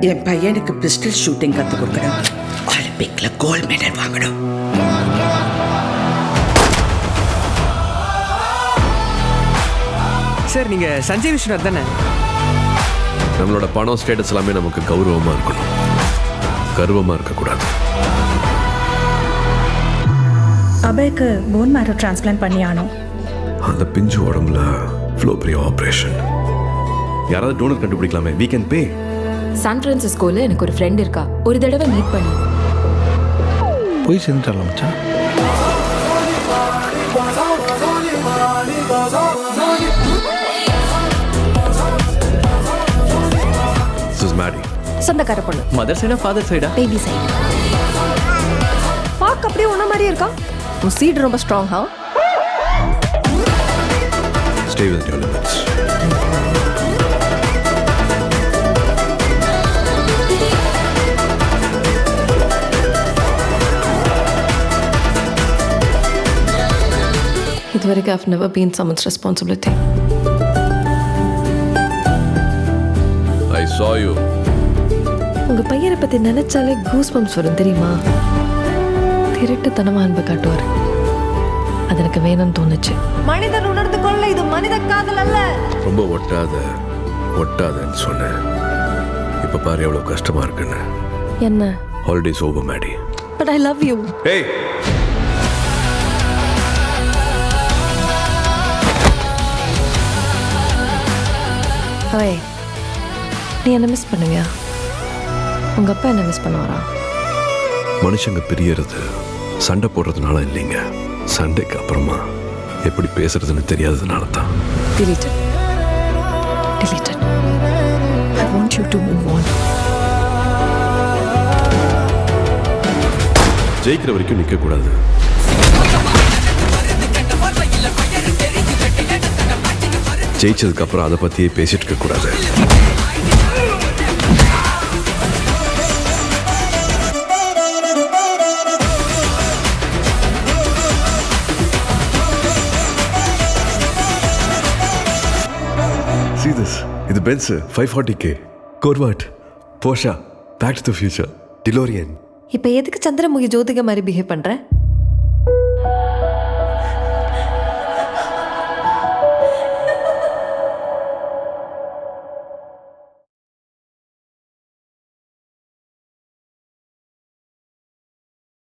என் பையனுக்கு pistol shooting கற்றுக் கொடுக்கணும். ஒலிம்பிக்ல கோல்ட் மெடல் வாங்கணும். சார் நீங்க சஞ்சய் விஸ்வநாத் தானே? நம்மளோட பணம் ஸ்டேட்டஸ் எல்லாமே நமக்கு கௌரவமா இருக்கணும், கர்வமா இருக்கக்கூடாது. அபய்க்கு போன் மேரோ டிரான்ஸ்பிளான்ட் பண்ணி ஆனோம். அந்த பிஞ்சு உடம்புல ஃப்ளோ பெரிய ஆப்ரேஷன். யாராவது டோனர் கண்டுபிடிக்கலாமே, we can pay. சான் பிரான்சிஸ்கோல எனக்கு ஒரு ஃப்ரெண்ட் இருக்கா, ஒரு தடவை மீட் பண்ணி போய் சேர்ந்துடலாம் மச்சான். This is Maddie. சொந்தக்கார பொண்ணு. மதர் சைடா ஃபாதர் சைடா? Baby side. பாக்க அப்படியே ஒன்ன மாதிரி இருக்கா. உன் சீட் ரொம்ப ஸ்ட்ராங். ஹா, Stay within your limits. இதுவரைக்கும் I've never been someone's responsibility. I saw you. உங்க பையனை பத்தி நினைச்சாலே கூஸ் பம்ப்ஸ் வரும் தெரியுமா? திருட்டுத்தனமா அன்பு காட்டுவார். அது எனக்கு வேணும்னு தோணுச்சு. மனிதன் உணர்ந்து கொள்ள இது மனித காதல் அல்ல. ரொம்ப ஒட்டாதன்னு சொன்னேன். இப்ப பாரு எவ்வளவு கஷ்டமா இருக்குன்னு. என்ன? Holidays over, Maddie. But I love you. Hey. ஓய், நீ என்ன மிஸ் பண்ணுவியா? உங்க அப்பா என்ன மிஸ் பண்ணுவாரா? மனுஷங்க பிரியறது சண்டை போடுறதுனால இல்லைங்க, சண்டைக்கு அப்புறமா எப்படி பேசுறதுன்னு தெரியாததுனால தான். Delete it. I want you to move on. ஜெயிக்கிற வரைக்கும் நிக்க கூடாது. ஜெயிச்சதுக்கு அப்புறம் அதை பத்தியே பேசிட்டு இருக்க கூடாது. See this. இது Benz 540K, Corvette, Porsche, Back to the Future, DeLorean. இப்ப எதுக்கு சந்திரமுகி ஜோதிகா மாதிரி பிஹேவ் பண்ற?